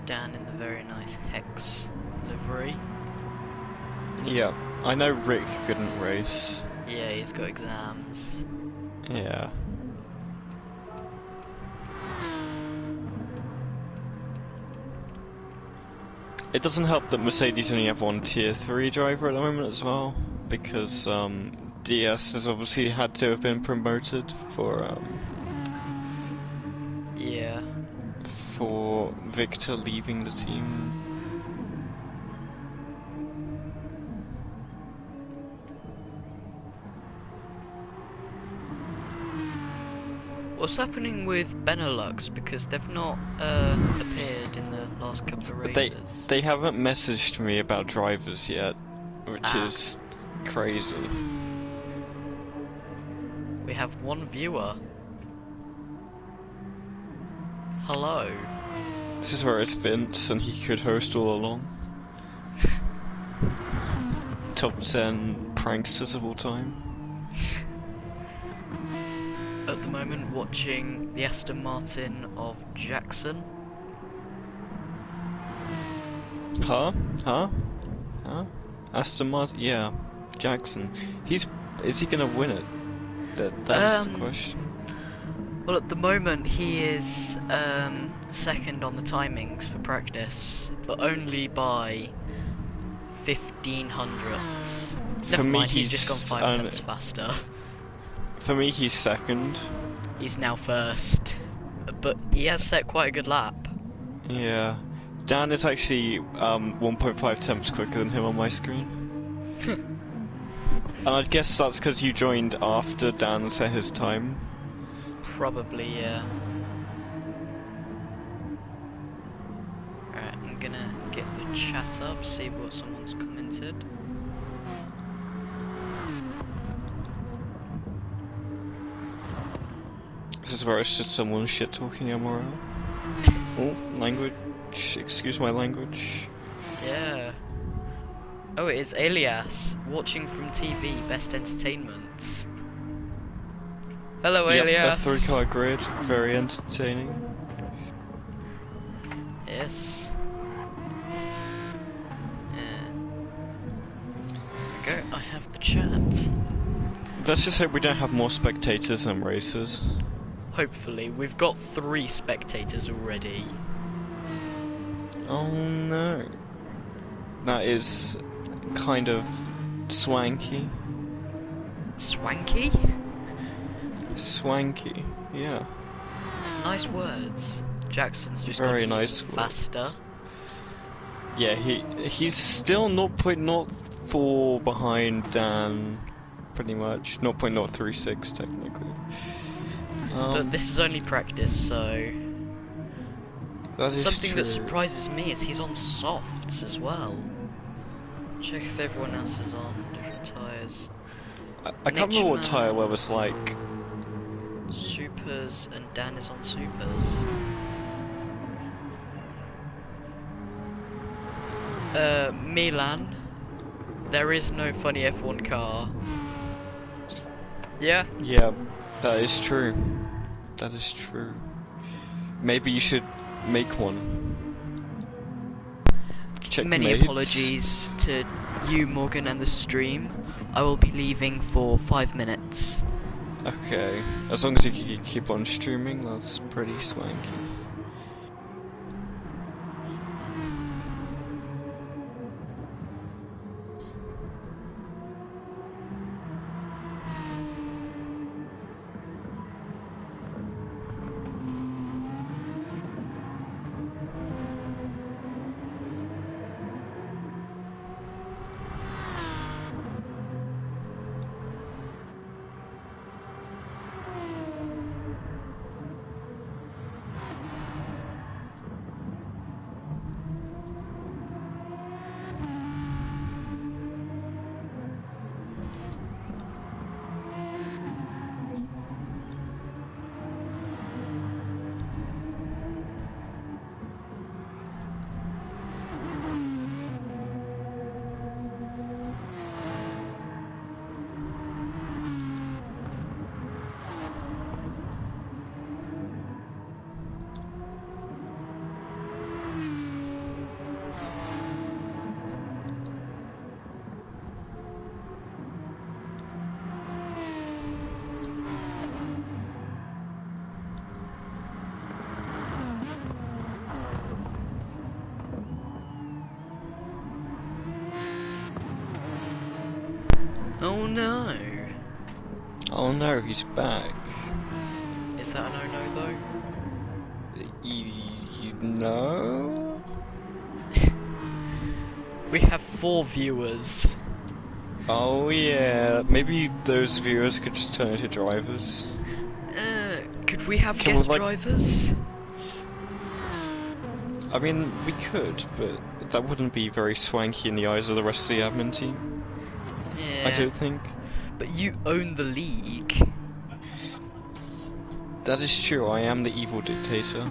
Dan in the very nice Hex livery. Yeah, I know Rick couldn't race. Yeah, he's got exams. Yeah. It doesn't help that Mercedes only have one Tier 3 driver at the moment as well, because DS has obviously had to have been promoted Yeah. for Victor leaving the team. What's happening with Benelux? Because they've not appeared in the last couple of But races. they haven't messaged me about drivers yet, which is crazy. We have one viewer. Hello. This is where it's Vince, and he could host all along. Top 10 pranksters of all time. At the moment, watching the Aston Martin of Jackson. Huh? Aston Martin? Yeah, Jackson. Is he gonna win it? That's the question. Well, at the moment he is second on the timings for practice, but only by 1500ths. Never mind, he's just gone 5 tenths faster. For me, he's second. He's now first, but he has set quite a good lap. Yeah. Dan is actually 1.5 tenths quicker than him on my screen. And I guess that's because you joined after Dan set his time. Probably, yeah. Alright, I'm gonna get the chat up, see what someone's commented. This is where it's just someone shit talking MRL. Oh, language. Excuse my language. Yeah. Oh, it is Elias, watching from TV, best entertainments. Hello, Yep, Elias. a 3-car grid, very entertaining. Yes. There we go, I have the chat. Let's just hope we don't have more spectators than racers. Hopefully, we've got 3 spectators already. Oh no. That is kind of swanky. Swanky? Swanky, yeah. Nice words. Jackson's just Very gone nice even faster. Yeah, he's still 0.04 behind Dan, pretty much. 0.036 technically. But this is only practice, so... That is Something true. that surprises me is he's on softs as well. Check if everyone else is on different tyres. I can't remember what tyre weather's like. Supers, and Dan is on supers. Milan, there is no funny F1 car. Yeah? Yeah, that is true. That is true. Maybe you should make one. Many apologies to you, Morgan, and the stream. I will be leaving for 5 minutes. Okay, as long as you can keep on streaming, that's pretty swanky. Oh no. Oh no, he's back. Is that a no-no though? You know? We have 4 viewers. Oh yeah, maybe those viewers could just turn into drivers. Could we have Can we guest like... drivers? I mean, we could, but that wouldn't be very swanky in the eyes of the rest of the admin team. I Yeah. don't think. But you own the league. That is true, I am the evil dictator.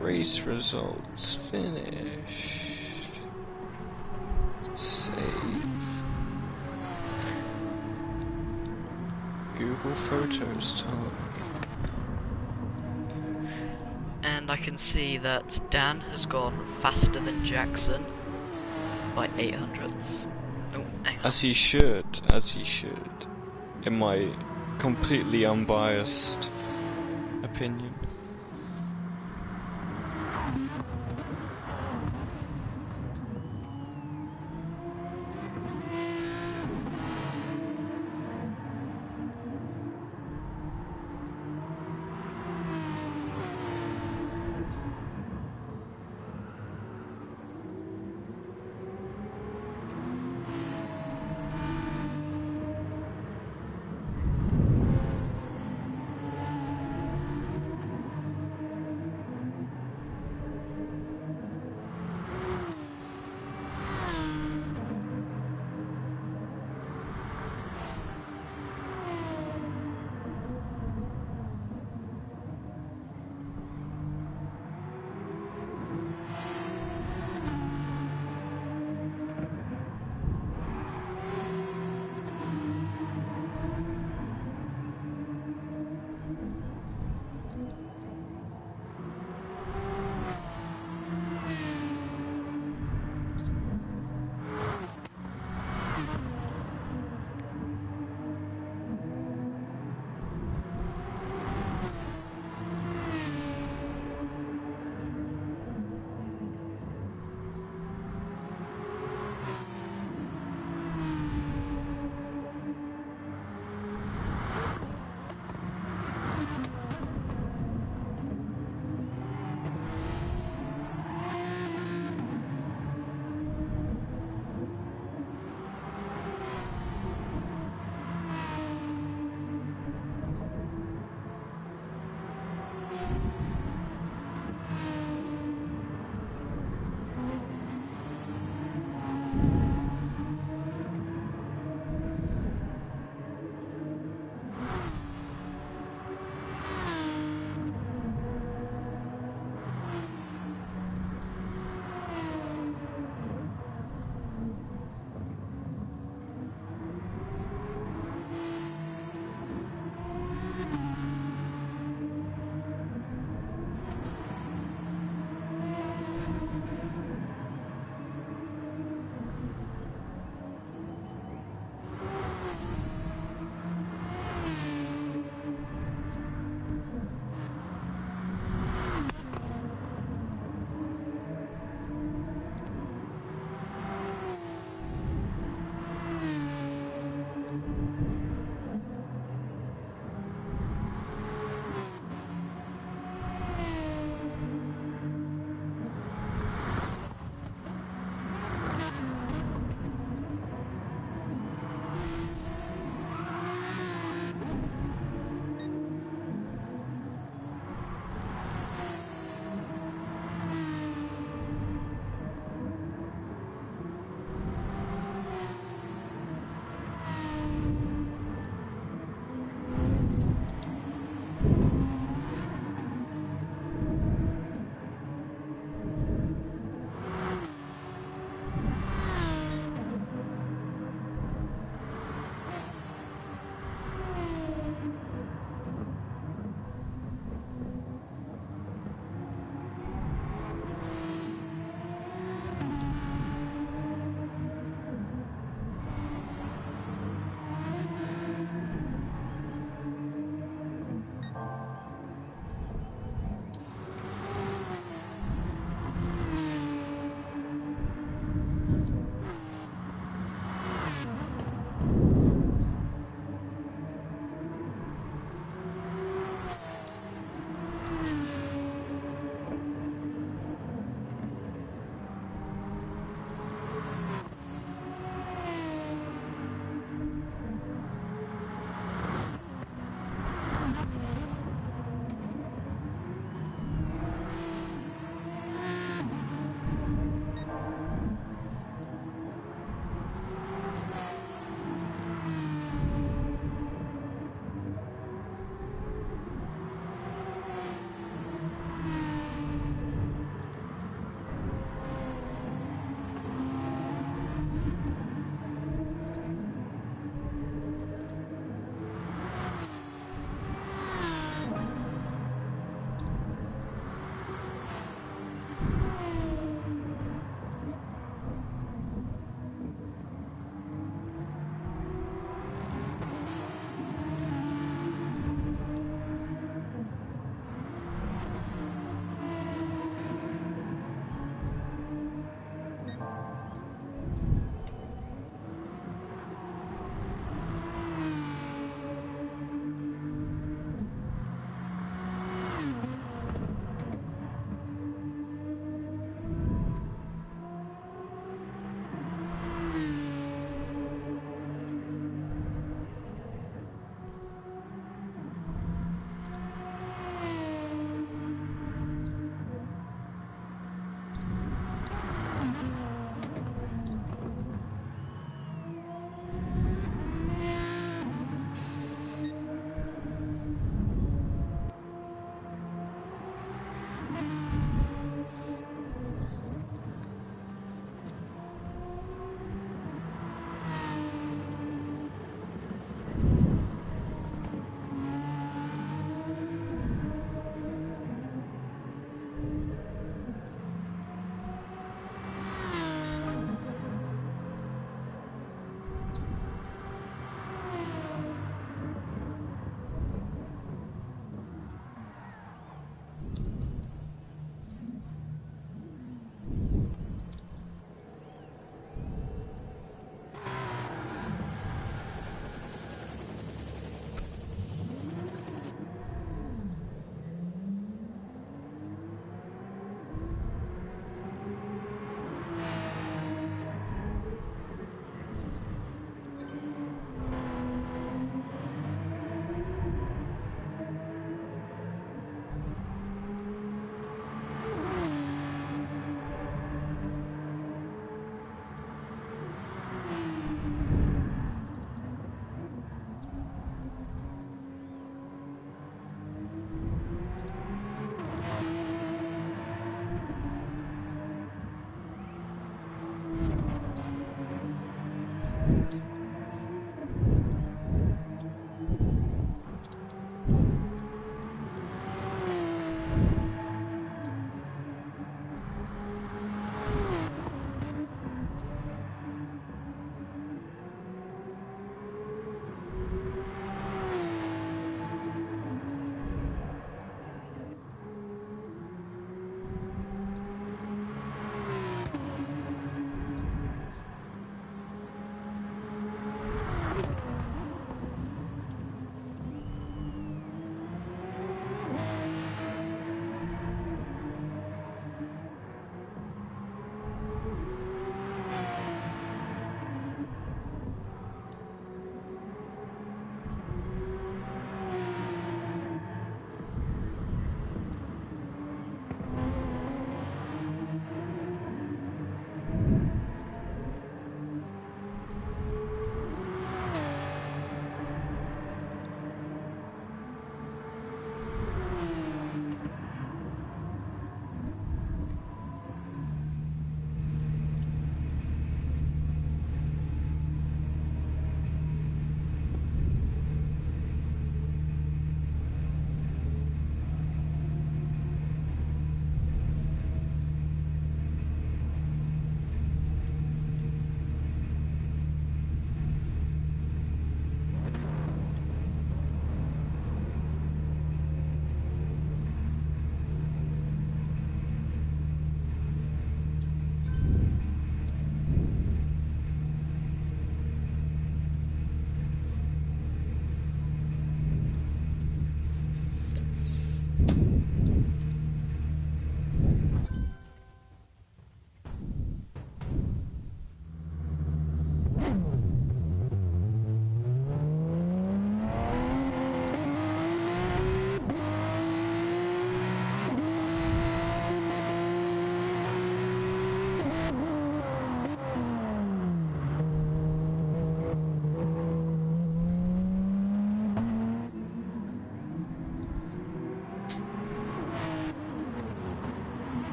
Race results finished. Save. Google Photos time. And I can see that Dan has gone faster than Jackson by 800ths. Oh, hang on. As he should, as he should. In my completely unbiased opinion.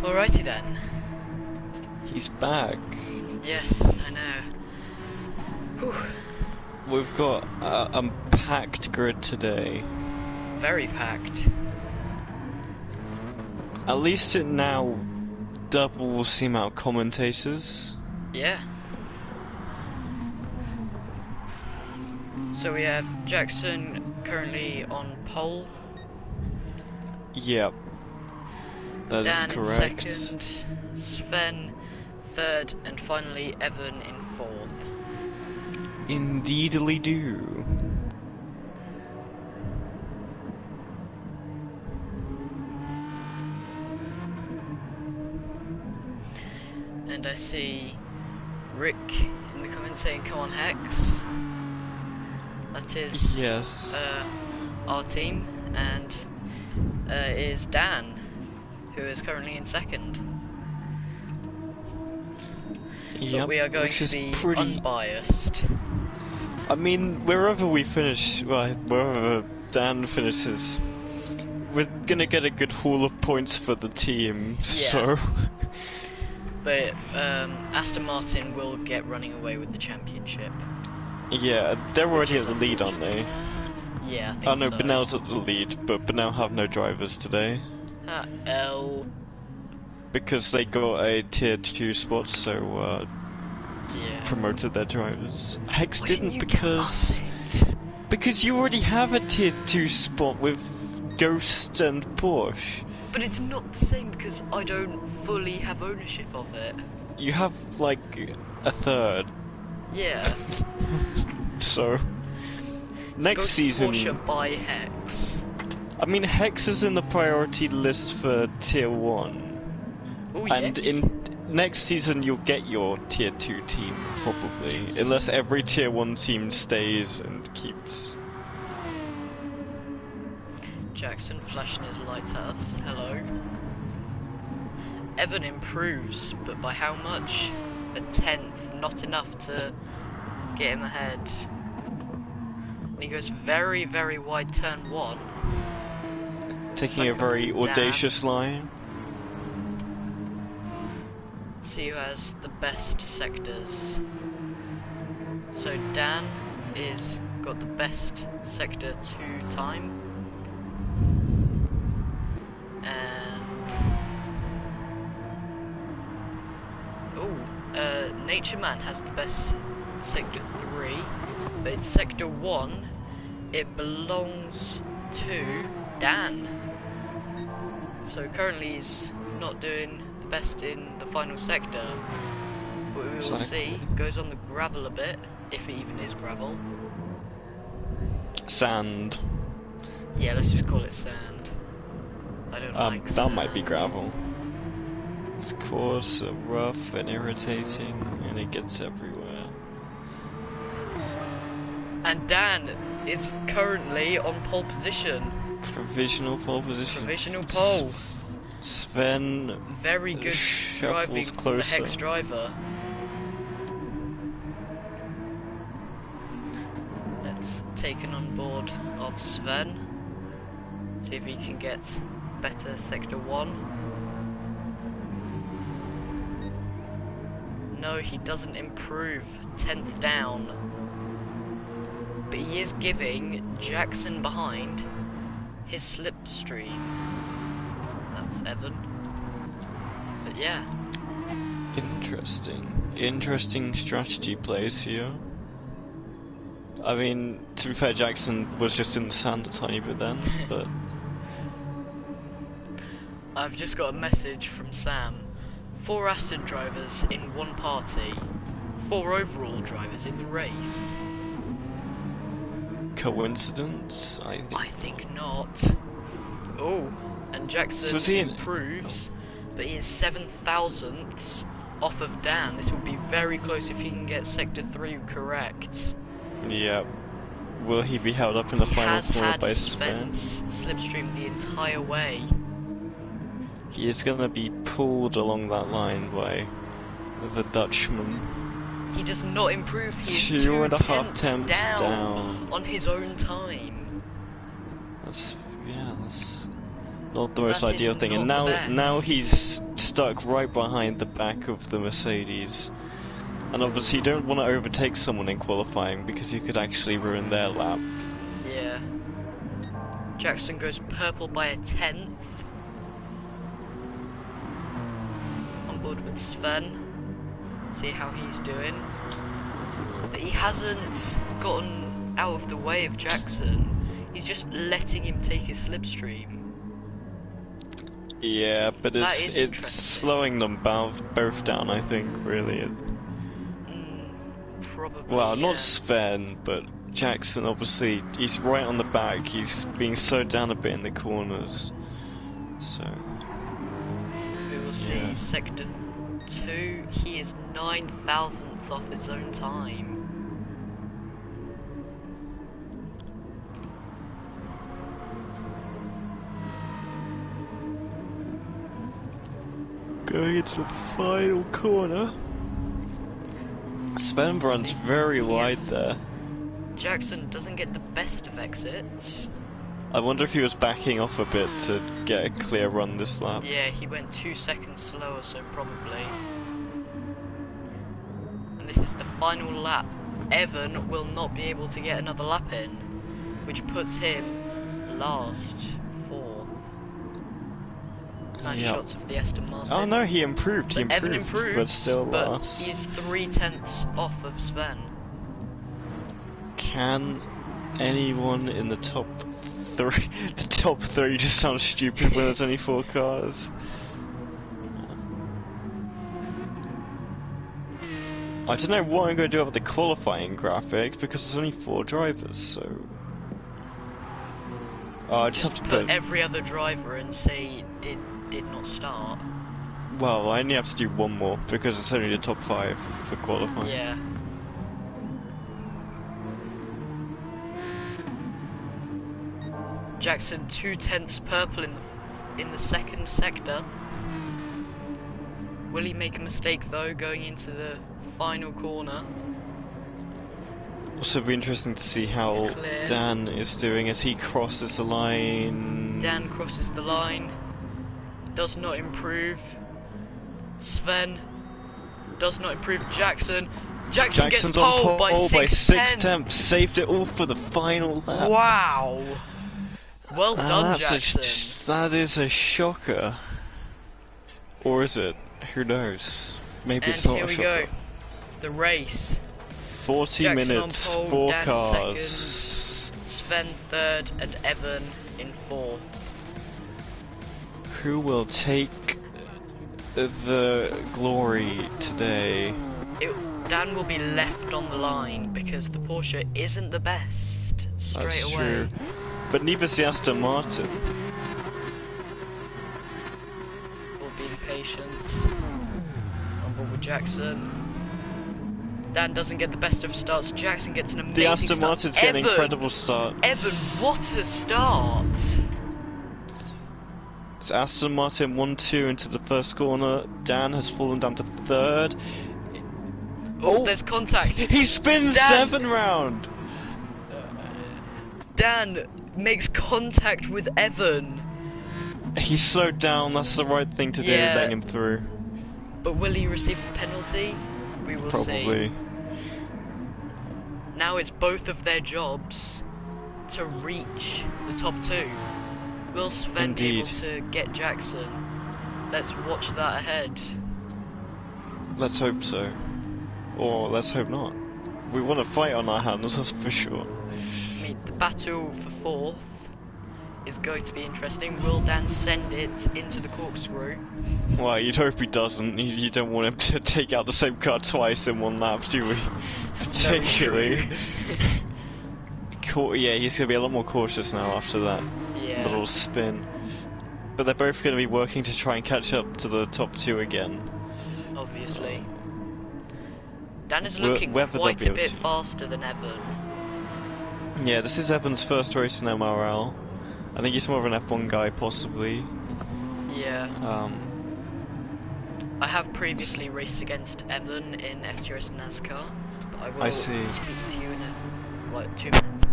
Alrighty then. He's back. Yes, I know. Whew. We've got a packed grid today. Very packed. At least it now doubles the amount of commentators. Yeah. So we have Jackson currently on pole. Yep. That Dan is in correct. second. Sven third, and finally Evan in fourth. Indeedly do. And I see Rick in the comments saying, "Come on, Hex." That is Yes. our team, and is Dan, who is currently in second. Yep, But we are going which to is be pretty... unbiased. I mean, wherever we finish, well, wherever Dan finishes, we're gonna get a good haul of points for the team, so... But Aston Martin will get running away with the championship. Yeah, they're already is at the lead, aren't they? Yeah, I think Oh no, so. Benel's at the lead, but Benel have no drivers today. L. Because they got a tier 2 spot, so Yeah. promoted their drivers. Hex Why didn't you give us because... it? Because you already have a tier 2 spot with Ghost and Porsche. But it's not the same because I don't fully have ownership of it. You have, like, a third. Yeah. So... next Ghost season... Porsche by Hex. I mean, Hex is in the priority list for tier 1. Oh yeah. And in next season you'll get your tier 2 team, probably. Yes. Unless every tier 1 team stays and keeps... Jackson flashing his lights at us. Hello. Evan improves, but by how much? A tenth, not enough to get him ahead. And he goes very, very wide turn 1. Taking a Back up very to Dan. audacious line. See who has the best sectors. So Dan is got the best sector 2 time. And Nature Man has the best sector 3, but in sector 1 it belongs to Dan. So currently he's not doing the best in the final sector, but we will see. Goes on the gravel a bit, if it even is gravel. Sand. Yeah, let's just call it sand. I don't like That sand. might be gravel. It's coarse, rough and irritating, and it gets everywhere. And Dan is currently on pole position. Provisional pole position. Provisional pole. Sven Very good driving shuffles from the closer. Hex driver. Let's take an on board of Sven. See if he can get better sector 1. No, he doesn't improve. 10th down. But he is giving Jackson behind his slipstream. That's Evan. But yeah. Interesting strategy plays here. I mean, to be fair, Jackson was just in the sand a tiny bit then, but... I've just got a message from Sam. 4 Aston drivers in one party. 4 overall drivers in the race. Coincidence? I think not. Oh, and Jackson So improves, but he is 7 thousandths off of Dan. This will be very close if he can get sector 3 correct. Yeah. Will he be held up in the He final has corner had by Sven? Sven's slipstream the entire way. He is gonna be pulled along that line by the Dutchman. He does not improve. He is 2.5 2/10 tenths down. on his own time. That's not the most That is ideal thing. And not the now best. he's stuck right behind the back of the Mercedes. And obviously you don't want to overtake someone in qualifying because you could actually ruin their lap. Yeah. Jackson goes purple by a 10th. On board with Sven. See how he's doing. But he hasn't gotten out of the way of Jackson. He's just letting him take his slipstream. Yeah, but it's slowing them both down, I think, really. Probably. Well, yeah. not Sven, but Jackson, obviously, he's right on the back. He's being slowed down a bit in the corners. So. We will see Sector 2. He is 9,000ths off his own time. Going into the final corner. Sven runs very wide there. Jackson doesn't get the best of exits. I wonder if he was backing off a bit to get a clear run this lap. Yeah, he went 2 seconds slower, so probably. And this is the final lap. Evan will not be able to get another lap in, which puts him last, 4th. Nice shots of the Aston Martin. Oh no, he improved. Evan improves, but still but last. he's 0.3 off of Sven. Can anyone in the top 3? The top 3 just sounds stupid when there's only 4 cars. I don't know what I'm going to do about the qualifying graphics because there's only 4 drivers, so. I just have to put every other driver and say did not start. Well, I only have to do 1 more because it's only the top 5 for qualifying. Yeah. Jackson 0.2 purple in the second sector. Will he make a mistake though going into the final corner? Also, it'll be interesting to see how Dan is doing as he crosses the line. Dan crosses the line. Does not improve. Sven does not improve. Jackson gets pole by 6 tenths. Saved it all for the final lap. Wow. Well done, Jackson. That is a shocker. Or is it? Who knows? Maybe it's not a shocker. And here we go. The race. 40 Jackson minutes, on pole, 4 Dan cars. Second, Sven 3rd, and Evan in 4th. Who will take the glory today? Dan will be left on the line because the Porsche isn't the best straight away. True. But neither's the Aston Martin. We'll be patient. On board with Jackson. Dan doesn't get the best of starts. Jackson gets an amazing The Aston start. Martin's getting an incredible start. Evan, what a start! It's Aston Martin 1-2 into the first corner. Dan has fallen down to 3rd. Oh, there's contact. He spins Dan. 7 round. Dan makes contact with Evan. He slowed down. That's the right thing to do, letting him through. But will he receive a penalty? We will Probably. see. Now it's both of their jobs to reach the top 2. Will Sven be able to get Jackson? Let's watch that ahead. Let's hope so. Or let's hope not. We want to fight on our hands, that's for sure. I mean, the battle for 4th is going to be interesting. Will Dan send it into the corkscrew? Well, you'd hope he doesn't. You don't want him to take out the same car twice in 1 lap, do we? Particularly. Yeah, he's going to be a lot more cautious now after that little spin. But they're both going to be working to try and catch up to the top 2 again. Obviously. Dan is looking quite a bit faster than Evan. Yeah, this is Evan's first race in MRL. I think he's more of an F1 guy, possibly. Yeah. I have previously raced against Evan in FTRS NASCAR, but I will speak to you in like 2 minutes.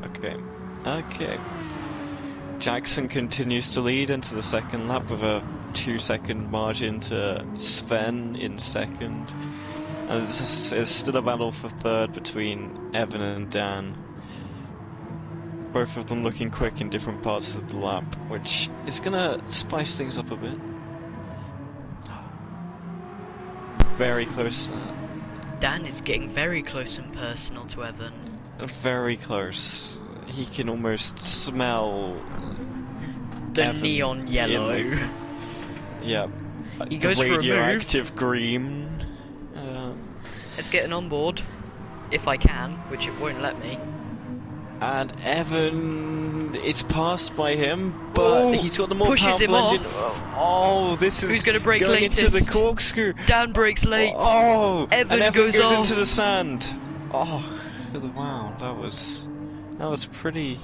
Okay. Jackson continues to lead into the second lap with a 2-second margin to Sven in second. And it's still a battle for third between Evan and Dan. Both of them looking quick in different parts of the lap, which is gonna spice things up a bit. Very close. Dan is getting very close and personal to Evan. Very close. He can almost smell The Evan neon yellow. Yeah. He goes for a move. Radioactive green. Let's get an onboard, if I can, which it won't let me. And Evan is passed by him, but he's got the more pushes powerful him off. engine. Oh, this is Who's gonna brake going latest? into the corkscrew. Dan breaks late. Oh, Evan and goes off. into the sand. Oh, wow, that was pretty.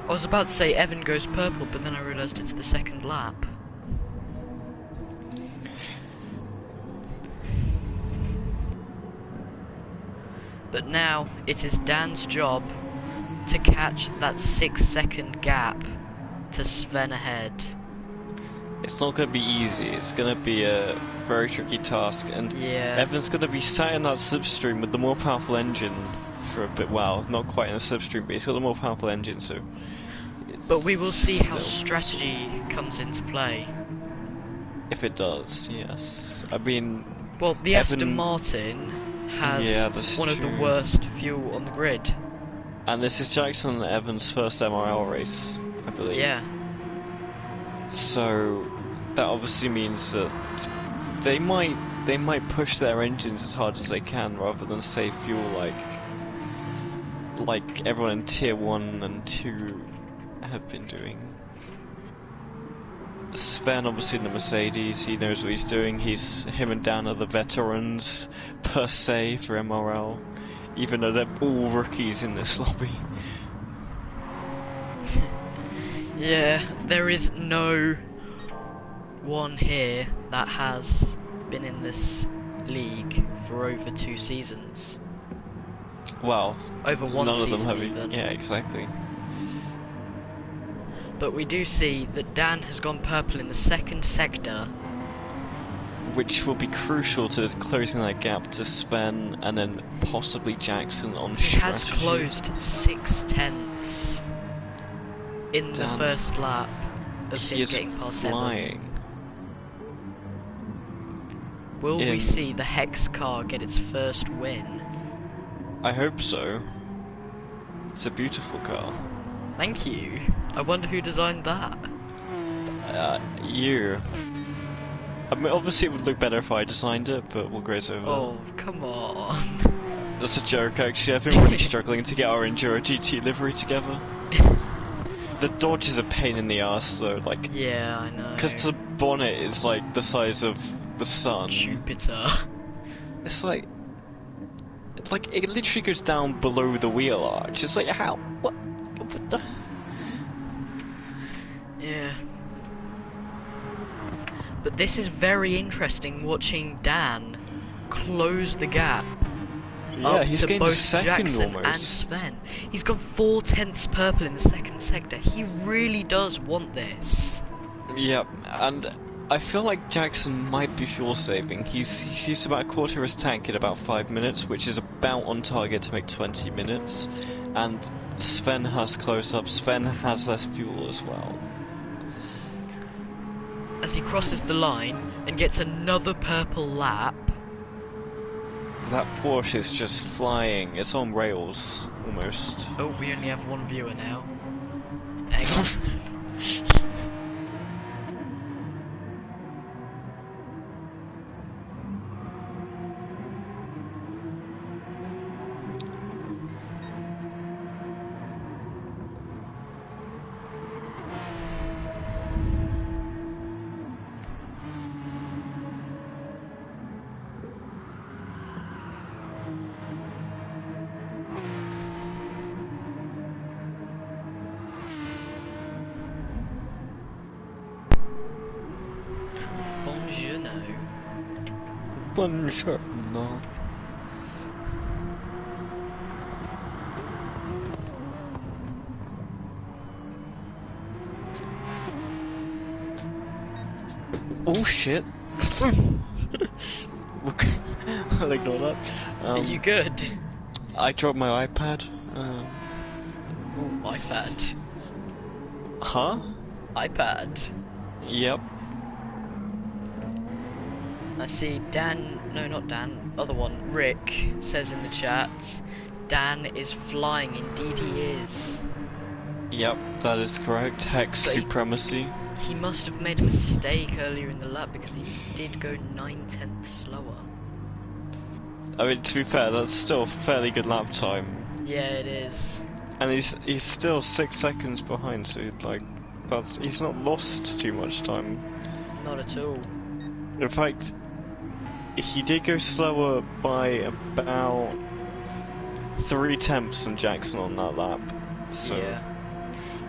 I was about to say Evan goes purple, but then I realised it's the second lap. But now it is Dan's job to catch that 6-second gap to Sven ahead. It's not going to be easy. It's going to be a very tricky task, and Yeah. Evan's going to be sat in that slipstream with the more powerful engine for a bit. Well, not quite in a slipstream, but he's got the more powerful engine, so. But we will see how still- strategy comes into play. If it does, yes. I mean, Well, the Evan- Aston Martin has Yeah, that's one of the true. worst fuel on the grid. and this is Jackson and Evan's first MRL race, I believe. Yeah. So that obviously means that they might push their engines as hard as they can rather than save fuel like everyone in tier 1 and 2 have been doing. Sven obviously in the Mercedes, he knows what he's doing. Him and Dan are the veterans per se for MRL, even though they're all rookies in this lobby. Yeah, there is no one here that has been in this league for over 2 seasons. Well, Over 1 none of them season have. even. Yeah, exactly. But we do see that Dan has gone purple in the second sector. Which will be crucial to closing that gap to Sven and then possibly Jackson on He has strategy. closed 6/10 in the Dan, first lap of He him is getting past Evan. flying. Will we in- see the Hex car get its first win? I hope so. It's a beautiful car. Thank you. I wonder who designed that. You. I mean, obviously it would look better if I designed it, but we'll graze over Oh, come on. that. That's a joke, actually. I've been really struggling to get our Enduro GT livery together. The Dodge is a pain in the ass, though, like, Yeah, I know. because the bonnet is like the size of the sun. Jupiter. It's like it literally goes down below the wheel arch. It's like how? What the? Yeah. But this is very interesting watching Dan close the gap Yeah, up he's to gained a both second Jackson almost. and Sven. He's gone 4/10 purple in the second sector. He really does want this. Yep, and I feel like Jackson might be fuel saving. He's used about a quarter of his tank in about 5 minutes, which is about on target to make 20 minutes. And Sven has close up. Sven has less fuel as well. As he crosses the line and gets another purple lap. That Porsche is just flying. It's on rails, almost. Oh, we only have one viewer now. Hang on. Bonjour. Bonjour. No. Oh shit. I'll ignore that. Are you good? I dropped my iPad. Ooh, iPad. Huh? iPad. Yep. I see Dan, no not Dan, other one, Rick, says in the chat, Dan is flying, indeed he is. Yep, that is correct. Hex But supremacy. he must have made a mistake earlier in the lap because he did go 9/10 slower. I mean, to be fair, that's still fairly good lap time. Yeah, it is. And he's still 6 seconds behind, so like, he's not lost too much time. Not at all. In fact, he did go slower by about 3 tenths than Jackson on that lap. So Yeah.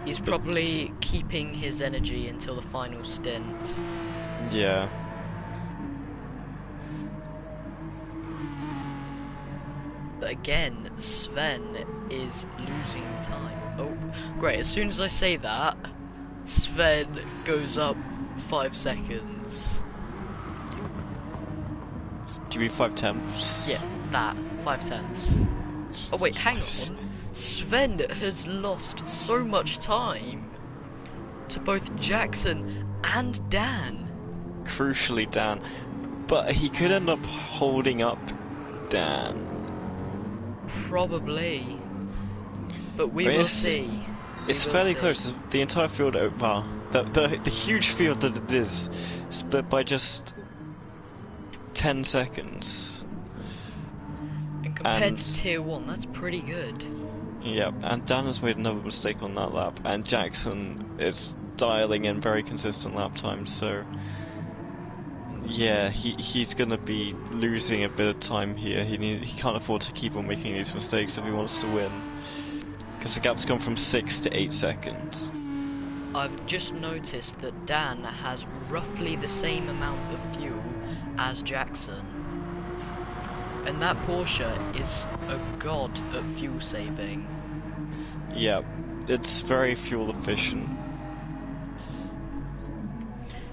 He's probably keeping his energy until the final stint. yeah. But again, Sven is losing time. Oh, great. As soon as I say that, Sven goes up 5 seconds. Do you mean 5 tenths? Yeah, that. 5/10. Oh wait, hang on. Sven has lost so much time to both Jackson and Dan. Crucially, Dan. But he could end up holding up Dan. Probably. But we I mean, will see. It's We will fairly see. close. The entire field, well, the huge field that it is, split by just 10 seconds. And compared And to Tier 1, that's pretty good. yeah, and Dan has made another mistake on that lap, and Jackson is dialing in very consistent lap times, so yeah, he's gonna be losing a bit of time here. He can't afford to keep on making these mistakes if he wants to win, because the gap's gone from 6 to 8 seconds. I've just noticed that Dan has roughly the same amount of fuel as Jackson. And that Porsche is a god at fuel saving. Yeah, it's very fuel efficient.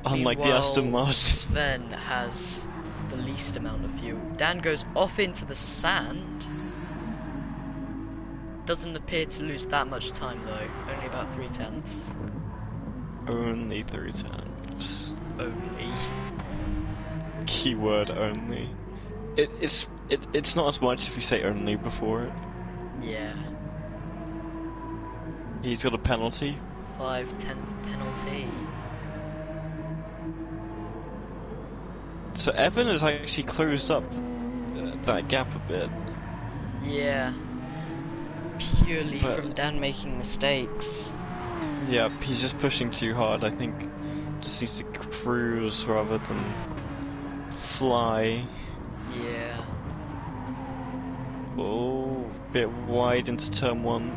Unlike the Aston Meanwhile, Martin. Sven has the least amount of fuel. Dan goes off into the sand. Doesn't appear to lose that much time though, only about 3/10. Only 3 tenths. Only. Keyword only. It's not as much if you say only before it. Yeah. He's got a penalty. 5/10 penalty. So Evan has actually closed up that gap a bit. Yeah. Purely But- from Dan making mistakes. Yep, he's just pushing too hard. I think just needs to cruise rather than fly. Yeah. Oh, bit wide into turn 1,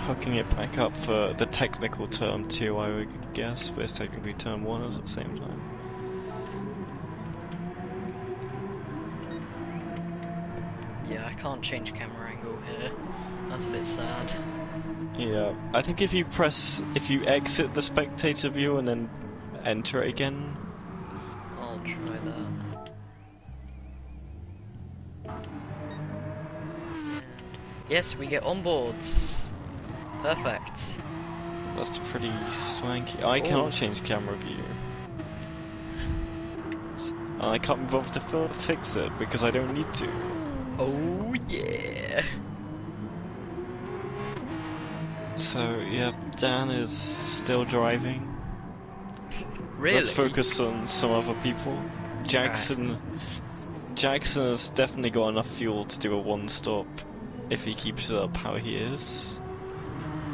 hooking it back up for the technical turn 2, I would guess, but it's technically turn 1 at the same time. Yeah, I can't change camera angle here. That's a bit sad. Yeah, I think if you exit the spectator view and then enter it again. I'll try that. And yes, we get onboards. Perfect. That's pretty swanky. I cannot change camera view. And I can't be bothered to fix it because I don't need to. Oh yeah. So yeah, Dan is still driving. Really? Let's focus on some other people. Jackson has definitely got enough fuel to do a 1-stop if he keeps it up how he is.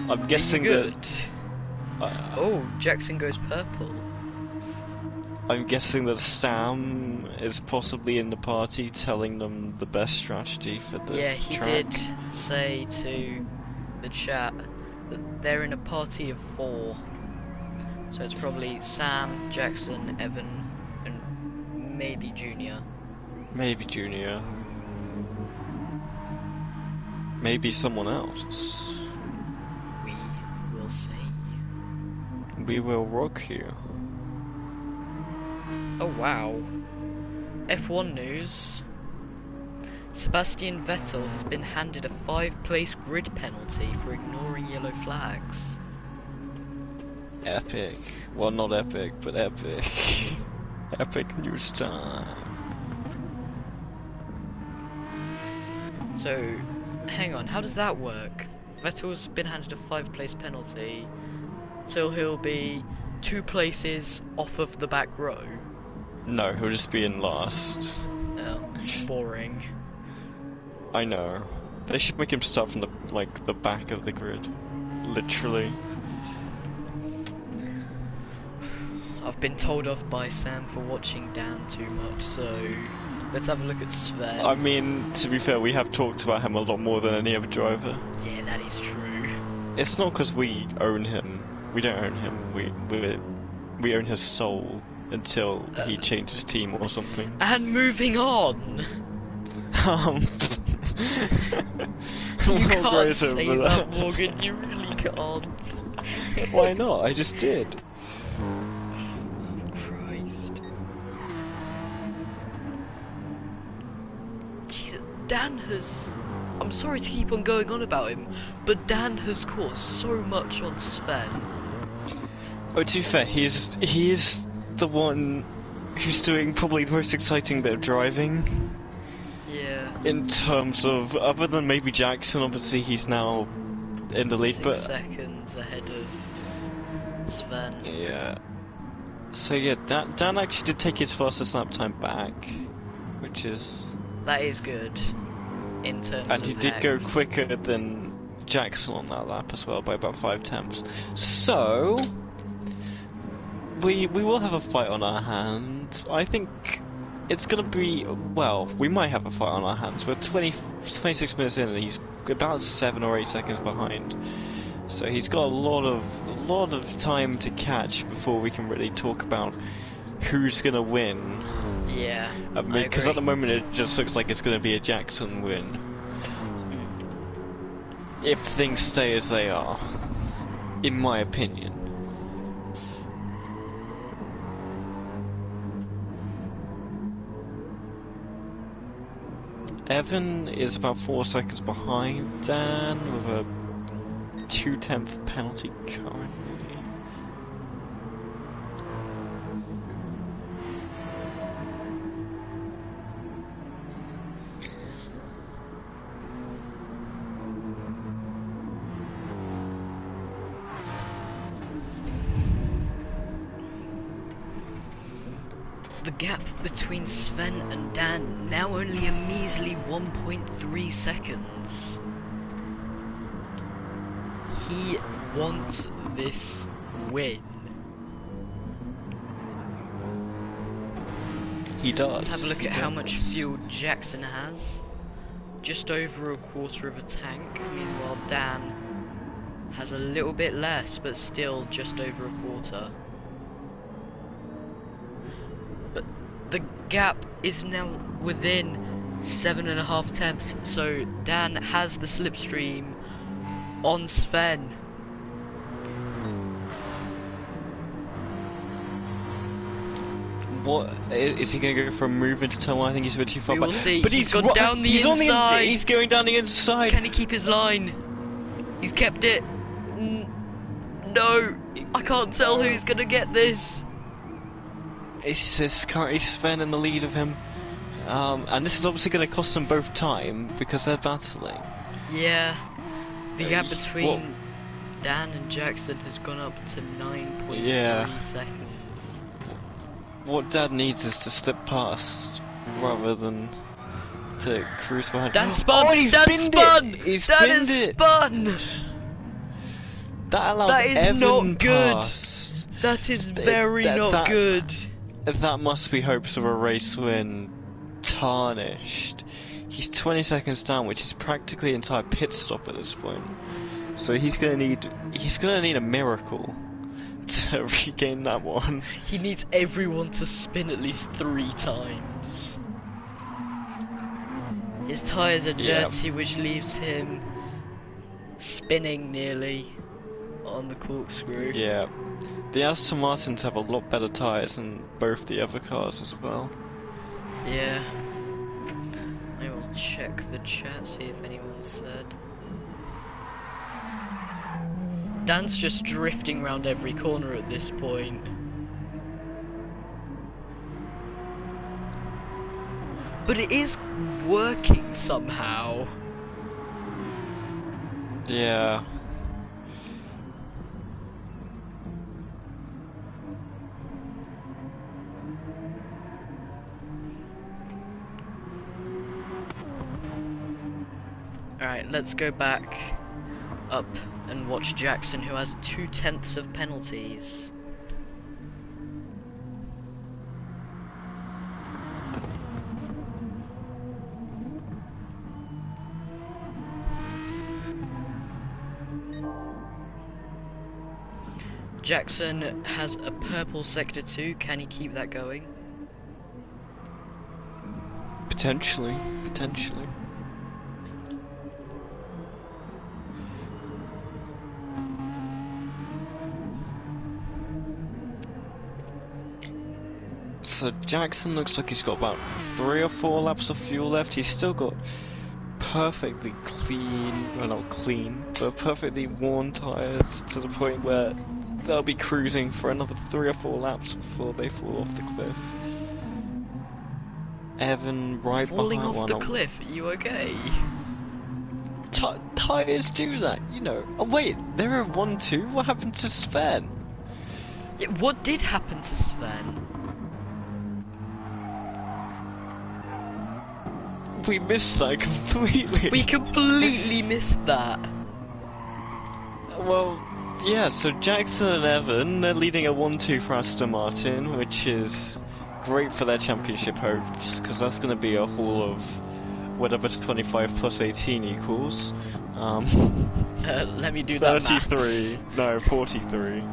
I'm guessing good. that. Oh, Jackson goes purple. I'm guessing that Sam is possibly in the party telling them the best strategy for the Yeah, he track. did say to the chat that they're in a party of 4. So it's probably Sam, Jackson, Evan, and maybe Junior. Maybe Junior. Maybe someone else. We will see. We will rock you. Oh wow. F1 news. Sebastian Vettel has been handed a 5-place grid penalty for ignoring yellow flags. Epic. Well, not epic, but epic. Epic news time. So, hang on, how does that work? Vettel's been handed a 5-place penalty, so he'll be 2 places off of the back row. No, he'll just be in last. Oh, boring. I know. They should make him start from the back of the grid. Literally. I've been told off by Sam for watching Dan too much, so let's have a look at Sven. I mean, to be fair, we have talked about him a lot more than any other driver. Yeah, that is true. It's not because we own him. We don't own him. We own his soul until he changes team or something. And moving on. You can't say that, Morgan. You really can't. Why not? I just did. Christ. Jesus, Dan has... I'm sorry to keep on going on about him, but Dan has caught so much on Sven. Oh, to be fair, he is the one who's doing probably the most exciting bit of driving. Yeah. In terms of, other than maybe Jackson, obviously he's now in the lead, 6 but... seconds ahead of Sven. Yeah. So yeah, Dan actually did take his fastest lap time back, which is... That is good, in terms of And he did go hex. quicker than Jackson on that lap as well, by about 5 tenths. So... We will have a fight on our hands. I think it's gonna be, well, we might have a fight on our hands. We're 26 minutes in and he's about 7 or 8 seconds behind. So he's got a lot of time to catch before we can really talk about who's gonna win. Yeah, Because at the moment it just looks like it's gonna be a Jackson win. If things stay as they are, in my opinion. Evan is about 4 seconds behind Dan with a 2/10 penalty currently. The gap between Sven and Dan now only a measly 1.3 seconds. He wants this win. He does. Let's have a look at how much fuel Jackson has. Just over a quarter of a tank. Meanwhile, Dan has a little bit less, but still just over a quarter. But the gap is now within 7.5 tenths, so Dan has the slipstream on Sven. What is he going to go for a move into turn one? I think he's a bit too far We back. will see. But He's gone down the inside. He's going down the inside. Can he keep his line? He's kept it. No, I can't tell who's gonna get this. It's currently Sven in the lead of him. And this is obviously going to cost them both time because they're battling. Yeah, the gap between What? Dan and Jackson has gone up to 9.3 Yeah. seconds. What Dad needs is to slip past rather than to cruise behind. Dan spun! Oh, he's Dan binned spun! it! He's Dan binned is it! spun! That allows That is Evan not good. past. That is very not that- good. That must be hopes of a race win tarnished. He's 20 seconds down, which is practically an entire pit stop at this point. So he's gonna need a miracle to regain that one. He needs everyone to spin at least 3 times. His tyres are Yeah. dirty, which leaves him spinning nearly. on the corkscrew. Yeah. The Aston Martins have a lot better tyres than both the other cars as well. Yeah. I will check the chat, see if anyone said. Dan's just drifting around every corner at this point. But it is working somehow. Yeah. Alright, let's go back up and watch Jackson, who has 2/10 of penalties. Jackson has a purple sector 2. Can he keep that going? Potentially. So Jackson looks like he's got about 3 or 4 laps of fuel left. He's still got perfectly clean, well not clean, but perfectly worn tyres to the point where they'll be cruising for another 3 or 4 laps before they fall off the cliff. Evan right Falling behind off the cliff, are you okay? Tyres do that, you know. Oh wait, they're a 1-2? What happened to Sven? Yeah, what did happen to Sven? We missed that completely. We completely missed that. Well, yeah, so Jackson and Evan, they're leading a 1-2 for Aston Martin, which is great for their championship hopes, because that's going to be a haul of whatever 25 plus 18 equals. Let me do that 33, maths. no, 43.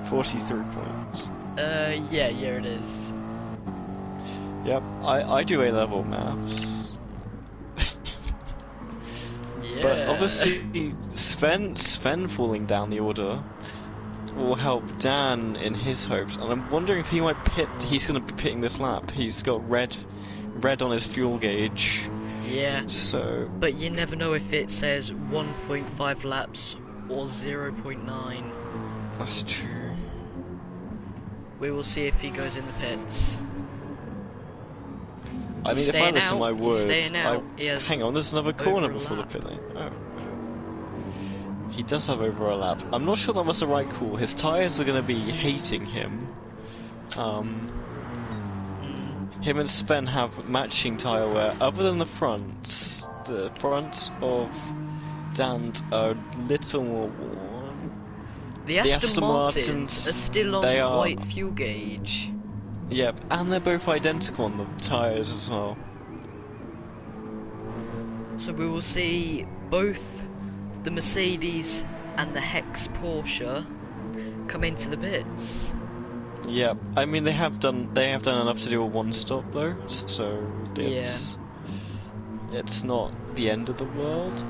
43 points. Yeah, it is. Yep, I do A-level maths. Yeah. But obviously, Sven falling down the order will help Dan in his hopes, and I'm wondering if he might pit. He's going to be pitting this lap. He's got red on his fuel gauge. Yeah. So. But you never know if it says 1.5 laps or 0.9. That's true. We will see if he goes in the pits. I mean, if I listen, I would. He's staying out. Hang on, there's another corner over a before the lap. pit lane. Oh. He does have over a lap. I'm not sure that was the right call. His tyres are going to be hating him. Him and Sven have matching tyre wear, other than the fronts. The fronts of Dan's are a little more worn. The Aston Martins are still on white fuel gauge. Yep, and they're both identical on the tyres as well. So we will see both the Mercedes and the Hex Porsche come into the pits. Yeah, I mean they have done enough to do a one stop though, so it's not the end of the world.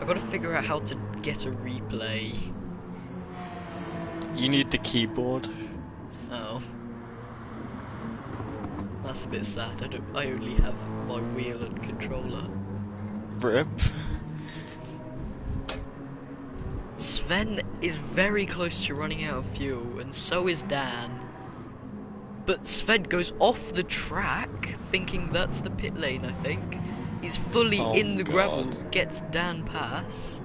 I've got to figure out how to get a replay. You need the keyboard. Oh. That's a bit sad. I only have my wheel and controller. RIP. Sven is very close to running out of fuel, and so is Dan. But Sven goes off the track, thinking that's the pit lane, I think. He's fully in the gravel, gets Dan past.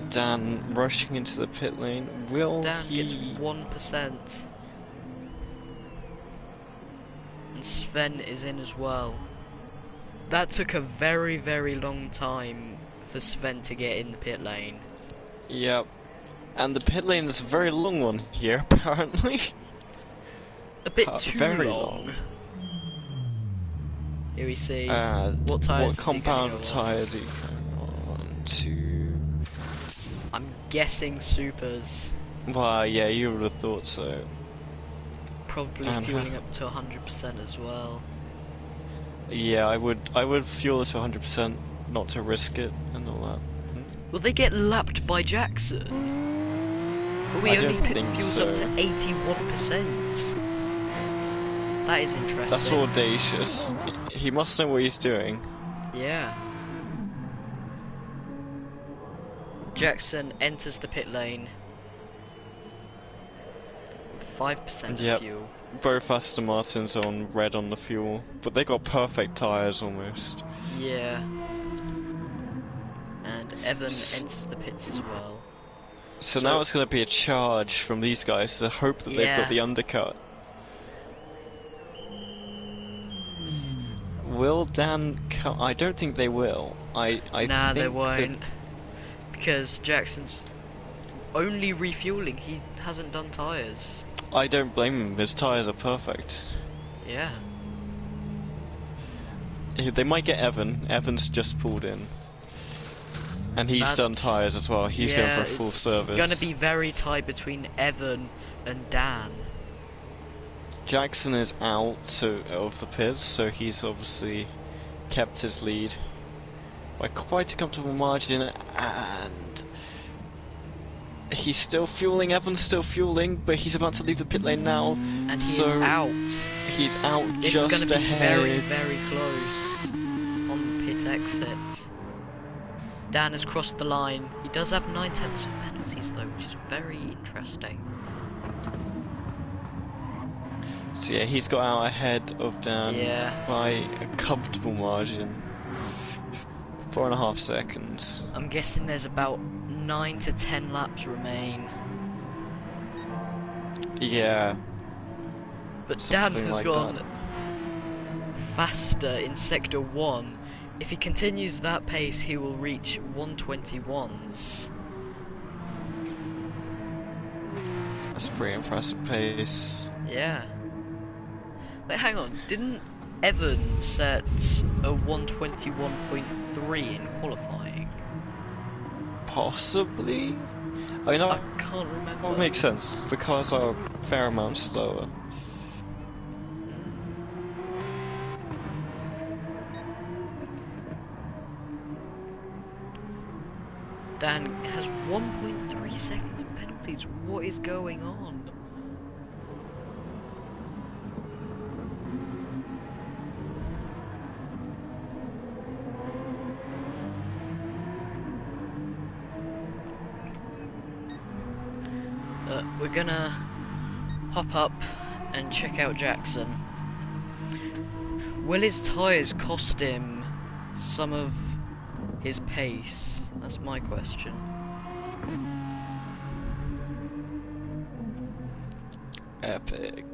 Dan rushing into the pit lane. Dan gets 1%. And Sven is in as well. That took a very, very long time for Sven to get in the pit lane. Yep. And the pit lane is a very long one here, apparently. A bit too very long. Here we see what tyres. What compound tyres he on to? I'm guessing supers. Well, yeah, you would have thought so. Probably fueling up to 100% as well. Yeah, I would fuel it to 100%, not to risk it and all that. Will they get lapped by Jackson? But we I only don't put think fuels so. up to 81%. That is interesting. That's audacious. He must know what he's doing. Yeah. Jackson enters the pit lane with 5% Yep. fuel. Both Aston Martins on red on the fuel, but they got perfect tyres almost. Yeah. And Evan enters the pits as well. So now it's going to be a charge from these guys to hope that they've got the undercut. Will Dan come? I don't think they will. I Nah, think they won't. Because Jackson's only refueling, he hasn't done tyres. I don't blame him, his tyres are perfect. Yeah. They might get Evan. Evan's just pulled in. And he's done tyres as well. He's going for a full service. It's gonna be very tight between Evan and Dan. Jackson is out of the pits, so he's obviously kept his lead by quite a comfortable margin, and he's still fueling. Evan's still fueling, but he's about to leave the pit lane now. And he is out. He's out This just is going to be ahead. very, very close on the pit exit. Dan has crossed the line. He does have 9/10 of penalties though, which is very interesting. So yeah, he's got out ahead of Dan by a comfortable margin. 4.5 seconds. I'm guessing there's about 9 to 10 laps remain. Yeah. But Dan Something has like gone that. faster in Sector 1. If he continues that pace, he will reach 121s. That's a pretty impressive pace. Yeah. Wait, hang on. Didn't Evan set a 121.3 in qualifying? Possibly? I mean, I can't remember. That would make sense. The cars are a fair amount slower. Dan has 1.3 seconds of penalties. What is going on? We're gonna hop up and check out Jackson. Will his tyres cost him some of his pace? That's my question. Epic.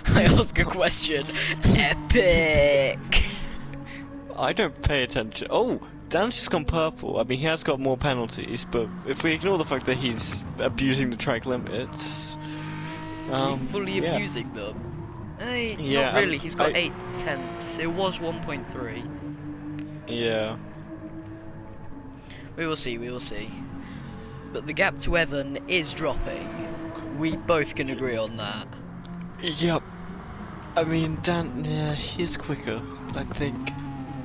I ask a question. Epic! I don't pay attention. Oh! Dan's just gone purple. I mean, he has got more penalties, but if we ignore the fact that he's abusing the track limits... Is he fully abusing them? Yeah, not really. He's got 8 tenths. It was 1.3. Yeah. We will see, we will see. But the gap to Evan is dropping. We both can agree on that. Yep. I mean, Dan, yeah, he's quicker, I think.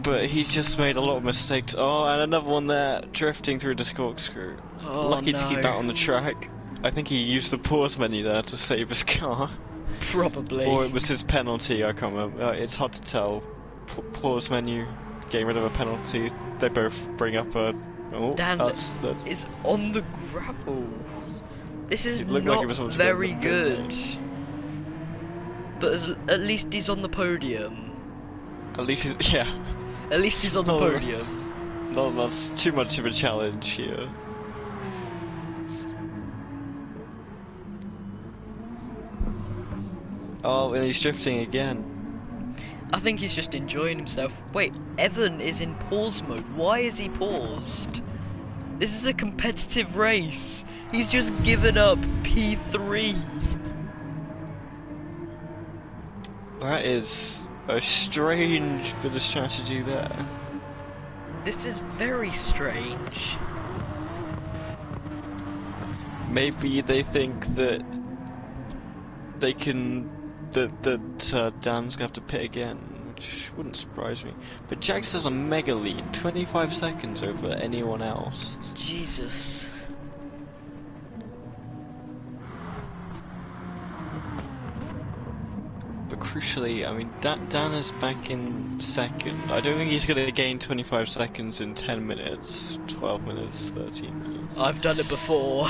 But he's just made a lot of mistakes. Oh, and another one there, drifting through the corkscrew. Oh, Lucky no. to keep that on the track. I think he used the pause menu there to save his car. Probably. Or it was his penalty, I can't remember. It's hard to tell. Pause menu, getting rid of a penalty. They both bring up a... Oh, Dan is on the gravel. This is not very good. But at least he's on the podium. At least he's... yeah. At least he's on the podium. No, that's too much of a challenge here. Oh, and he's drifting again. I think he's just enjoying himself. Wait, Evan is in pause mode. Why is he paused? This is a competitive race. He's just given up P3. That is a strange bit of strategy there. This is very strange. Maybe they think that they can that Dan's gonna have to pit again, which wouldn't surprise me. But Jax has a mega lead, 25 seconds over anyone else. Jesus. But crucially, I mean, Dan is back in second. I don't think he's going to gain 25 seconds in 10 minutes, 12 minutes, 13 minutes. I've done it before.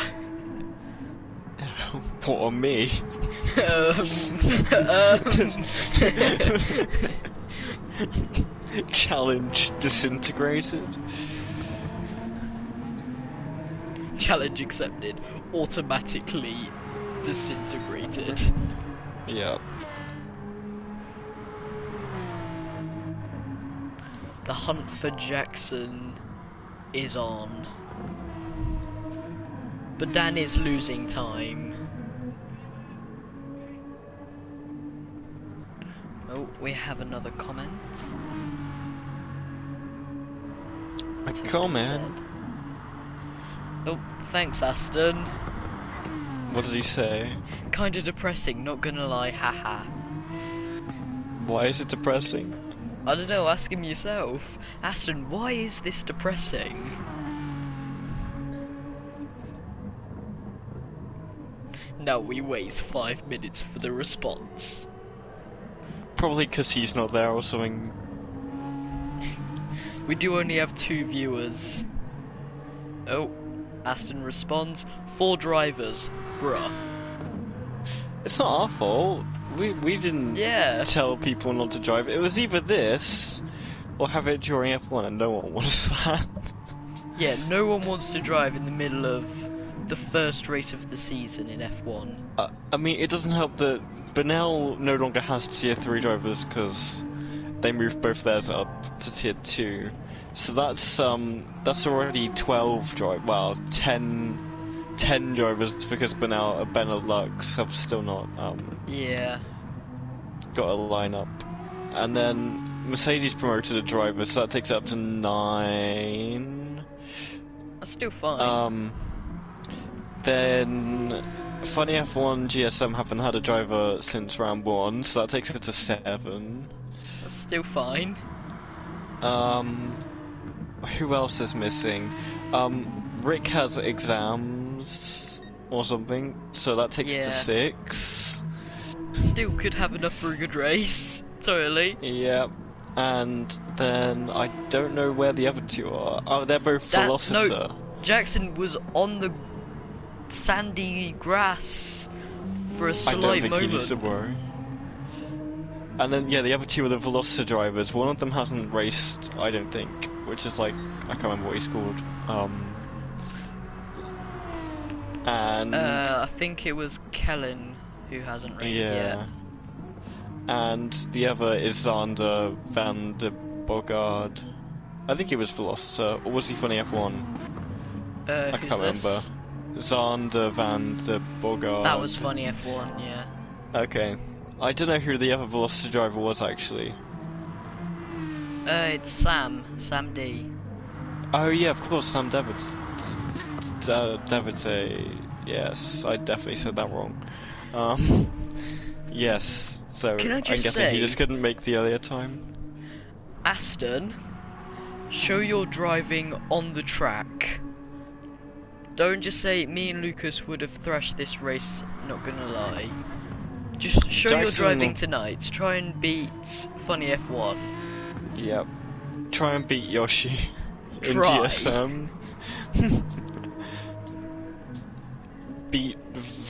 What on me? Challenge disintegrated. Challenge accepted. Automatically disintegrated. Yeah. The hunt for Jackson is on. But Dan is losing time. Oh, we have another comment. A comment? Oh, thanks Aston. What did he say? Kinda depressing, not gonna lie, haha. Why is it depressing? I don't know, ask him yourself. Aston, why is this depressing? Now we wait 5 minutes for the response. Probably because he's not there or something. We do only have 2 viewers. Oh, Aston responds, 4 drivers, bruh. It's not our fault. We didn't tell people not to drive. It was either this or have it during F1, and no one wants that. Yeah, no one wants to drive in the middle of the first race of the season in F1. I mean, it doesn't help that Bernal no longer has tier 3 drivers because they moved both theirs up to tier 2. So that's already 12 well, 10 drivers because Benelux have still not got a lineup. And then Mercedes promoted a driver, so that takes it up to 9. That's still fine. Then Funny F1 GSM haven't had a driver since round 1, so that takes it to 7. That's still fine. Who else is missing? Rick has exams or something, so that takes it to 6. Still could have enough for a good race. Totally. Yeah. And then I don't know where the other 2 are. Oh, they're both Velociter. No, Jackson was on the sandy grass for a slight moment. I don't think he needs to worry. And then, yeah, the other 2 are the Velociter drivers. One of them hasn't raced, I don't think, which is like, I can't remember what he's called. And I think it was Kellen who hasn't raced yet. And the other is Xander van der Bogard. I think he was Velociter, or was he Funny F1? I can't remember. Xander van der Bogard. That was Funny F1, yeah. Okay. I don't know who the other Velocity driver was actually. It's Sam D. Oh yeah, of course, Sam Davids. Yes, I definitely said that wrong. Yes, so Can I I'm just guessing say, he just couldn't make the earlier time. Aston, show your driving on the track. Don't just say, me and Lucas would have thrashed this race, not gonna lie. Just show your driving tonight. Try and beat Funny F1. Yep. Try and beat Yoshi in GSM. Beat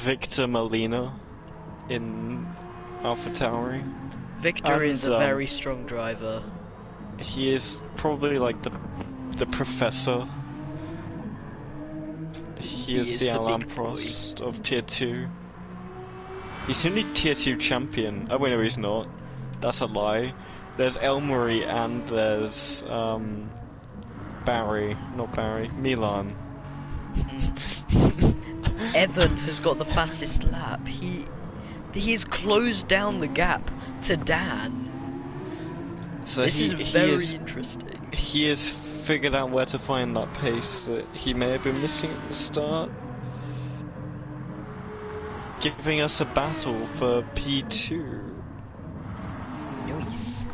Victor Molina in AlphaTauri. Victor is a very strong driver. He is probably like the professor. He is the Alain Prost of Tier 2. He's the only Tier 2 champion. Oh wait, no he's not. That's a lie. There's Elmery and there's Milan. Evan has got the fastest lap. He's closed down the gap to Dan. So this is very interesting. He has figured out where to find that pace that he may have been missing at the start. giving us a battle for P2. Nice.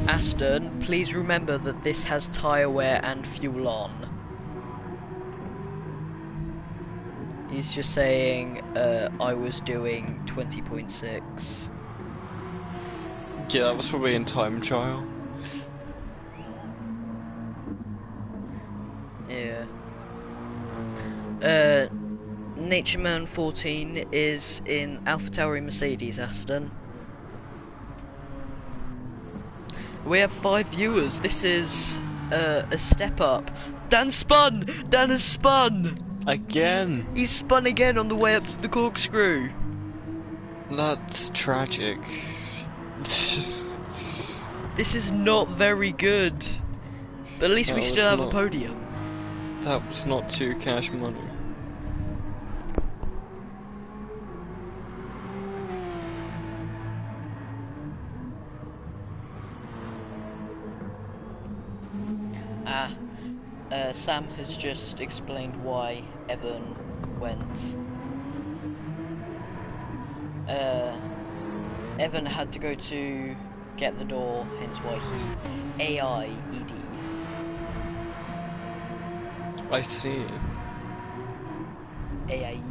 Aston, please remember that this has tyre wear and fuel on. He's just saying, I was doing 20.6. Yeah, that was probably in time trial. Yeah. Natureman 14 is in AlphaTauri Mercedes, Aston. We have 5 viewers. This is a step up. Dan spun! Dan has spun! Again! He's spun again on the way up to the corkscrew. That's tragic. This is not very good. But at least we still have a podium. That was not 2 cash money. Sam has just explained why Evan went. Evan had to go to get the door, hence why he AIED. I see. AIED.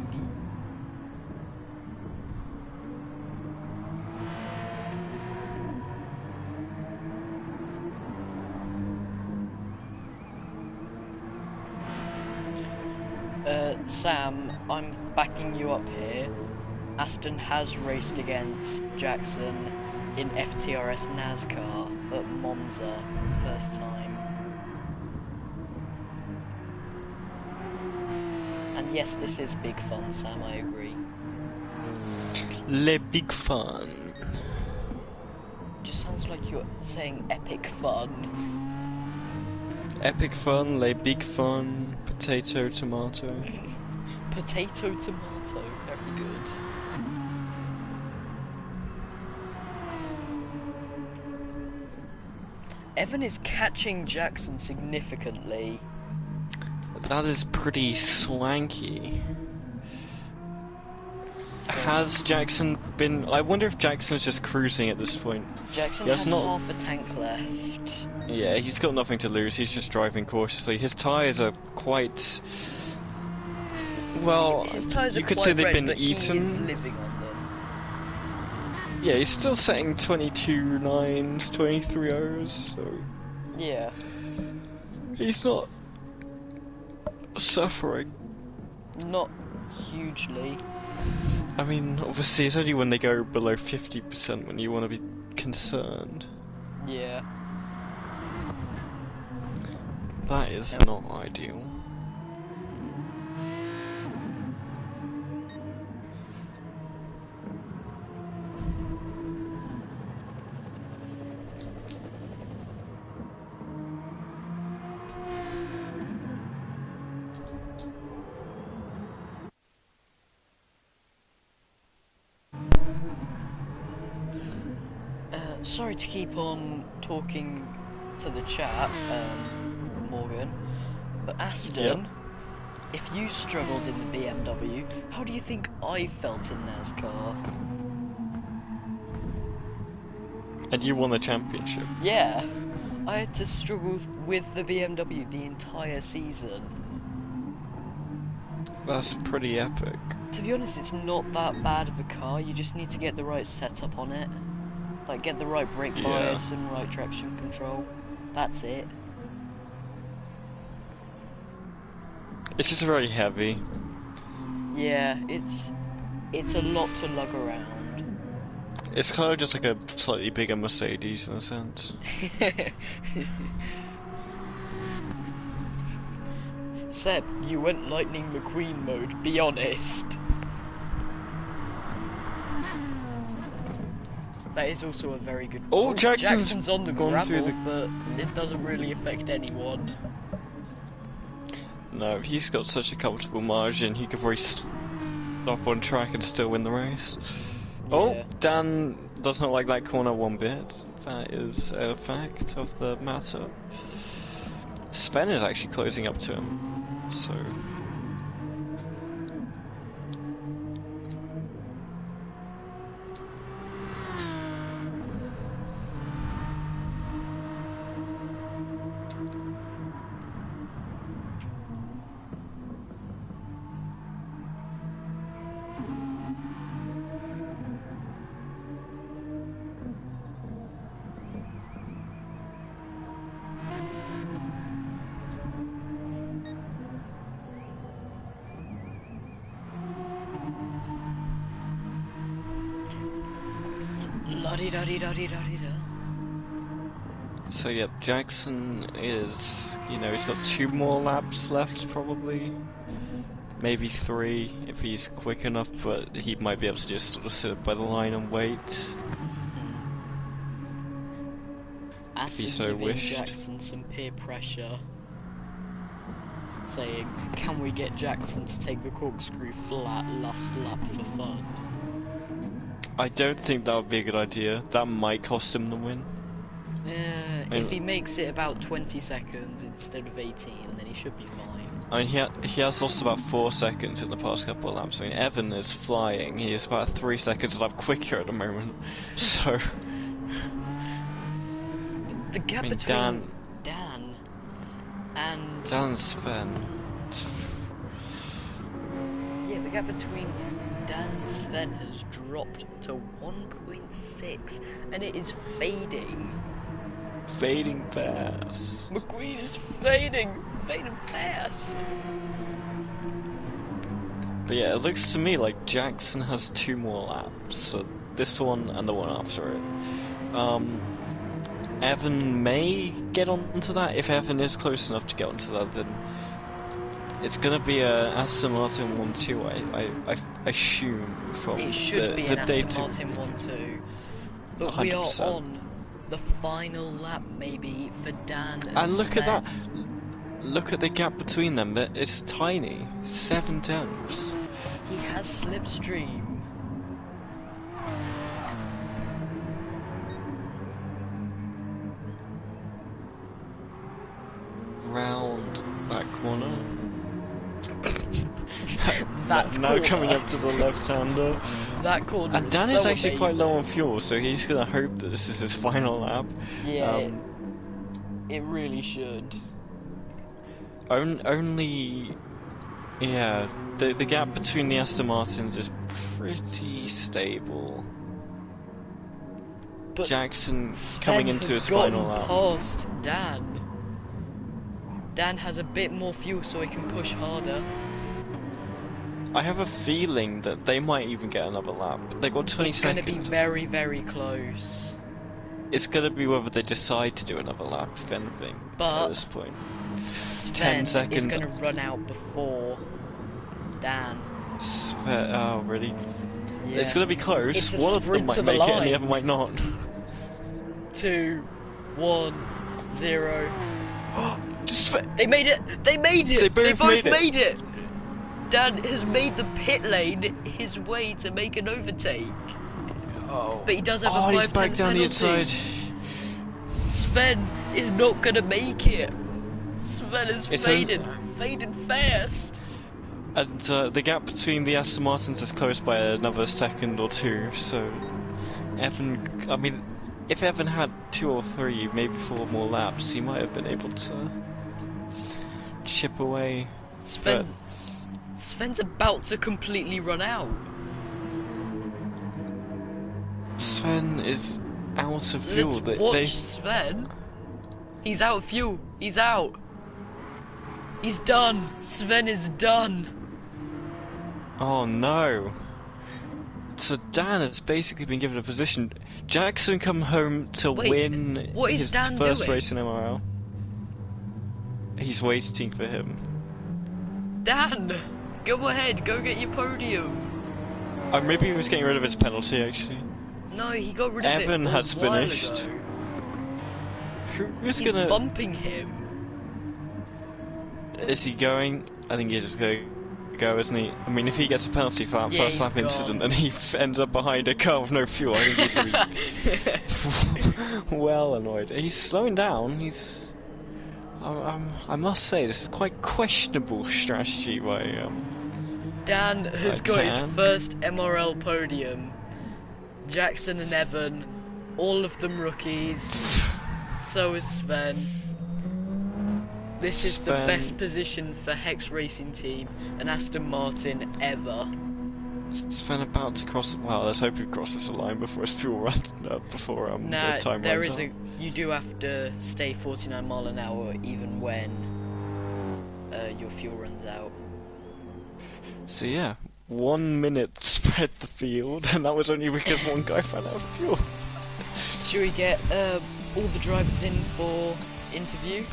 Sam, I'm backing you up here. Aston has raced against Jackson in FTRS NASCAR at Monza first time. And yes, this is big fun, Sam, I agree. Le big fun. Just sounds like you're saying epic fun. Epic fun, le big fun, potato, tomato. Potato, tomato, very good. Evan is catching Jackson significantly. That is pretty swanky. So Has Jackson been... I wonder if Jackson's just cruising at this point. Jackson He has has not... half a tank left. Yeah, he's got nothing to lose, he's just driving cautiously. His tyres are quite... Well, His tyres you are could quite say they've red, been but eaten. he is living on them. Yeah, he's still setting 22 nines, 23 O's, so... Yeah. He's not... suffering. Not hugely. I mean, obviously it's only when they go below 50% when you want to be concerned. Yeah. That is not ideal. Sorry to keep on talking to the chat, Morgan, but Aston, if you struggled in the BMW, how do you think I felt in NASCAR? And you won the championship. Yeah, I had to struggle with the BMW the entire season. That's pretty epic. To be honest, it's not that bad of a car, you just need to get the right setup on it. Like, get the right brake bias and right traction control. That's it. It's just very heavy. Yeah, it's a lot to lug around. It's kind of just like a slightly bigger Mercedes in a sense. Seb, you went Lightning McQueen mode, be honest. That is also a very good... Oh, Jackson's on the gravel, the... but it doesn't really affect anyone. No, he's got such a comfortable margin, he could probably stop on track and still win the race. Yeah. Oh, Dan does not like that corner one bit. That is a fact of the matter. Sven is actually closing up to him. So. La-di-da-di-da-di-da-di-da. So yeah, Jackson is, he's got 2 more laps left probably. Maybe 3 if he's quick enough, but he might be able to just sort of sit by the line and wait. If he so giving wished. Jackson some peer pressure, saying, "Can we get Jackson to take the corkscrew flat last lap for fun?" I don't think that would be a good idea. That might cost him the win. If he makes it about 20 seconds instead of 18, then he should be fine. I mean, he has lost about 4 seconds in the past couple of laps. I mean, Evan is flying. He is about 3 seconds a lap quicker at the moment. So, the gap between Dan and Sven. Yeah, the gap between Dan and Sven has dropped to 1.6, and it is fading. Fading fast. McQueen is fading fast. But yeah, it looks to me like Jackson has 2 more laps. So this one and the one after it. Evan may get onto that. If Evan is close enough to get onto that, then it's gonna be a Aston Martin 1-2. I assume from it should be an Aston Martin 1-2, but 100%. we are on the final lap maybe for Dan And look Sven. at that. Look at the gap between them. It's tiny. 7 tenths. He has slipstream. Round that corner. That's now coming up to the left-hander. That corner. And Dan is actually quite low on fuel, so he's gonna hope that this is his final lap. Yeah, it really should. Only, yeah, the gap between the Aston Martins is pretty stable. But Jackson Sven coming into his final lap. Past Dan. Dan has a bit more fuel, so he can push harder. I have a feeling that they might even get another lap. They got 20 it's seconds. It's going to be very, very close. It's going to be whether they decide to do another lap, if anything, at this point. Sven 10 seconds. is going to run out before Dan. Sven, oh, really? Yeah. It's going to be close. It's a One of them sprint might to the make it and the line. other might not. 2, 1, 0. Sven. They made it! They made it! They both made it! Dan has made the pit lane his way to make an overtake. Oh. But he does have a 5 he's back down penalty. the inside. Sven is not gonna make it. Sven is It's fading fast. And the gap between the Aston Martins is close by another second or 2, so Evan, I mean, if Evan had 2 or 3, maybe 4 more laps, he might have been able to chip away. Sven's about to completely run out. Sven is out of fuel. Let's watch Sven. He's out of fuel. He's out. He's done. Sven is done. Oh no. So Dan has basically been given a position. Jackson come home to win what is his Dan first doing? race in MRL. He's waiting for him. Dan, go ahead. Go get your podium. Maybe he was getting rid of his penalty actually. No, he got rid of it. Evan has finished. Ago. Who's He's gonna... bumping him. Is he going? I think he's just gonna go, isn't he? I mean, if he gets a penalty for that first lap incident and he ends up behind a car with no fuel, I think he's gonna be well annoyed. He's slowing down. He's I must say, this is quite questionable strategy by Dan has got his Dan. first MRL podium. Jackson and Evan, all of them rookies. So is Sven. This is the best position for Hex Racing Team and Aston Martin ever. Sven about to cross. Well, let's hope he crosses the line before his fuel run. Before the time there runs is out. you do have to stay 49 mile an hour even when your fuel runs out. So yeah, 1 minute spread the field, and that was only because one guy ran out of fuel. Should we get all the drivers in for interview?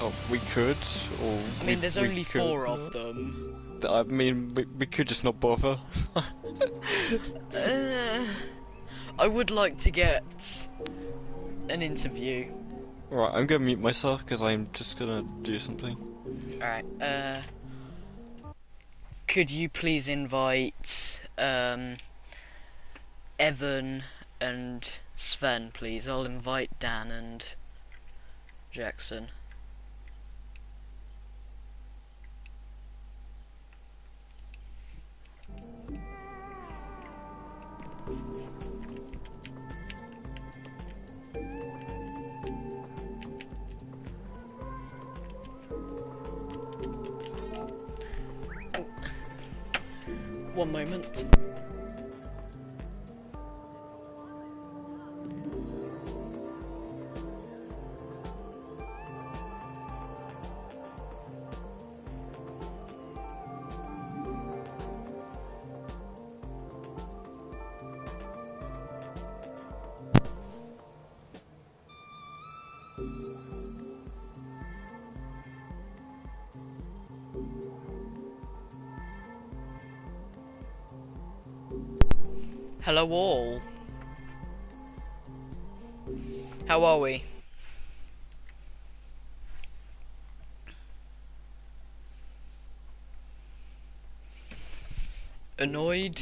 Oh, we could, or I mean, there's only 4 of them. I mean, we could just not bother. I would like to get an interview. Right, I'm gonna mute myself because I'm just gonna do something. Alright, could you please invite Evan and Sven, please? I'll invite Dan and Jackson. One moment. Hello all. How are we? Annoyed?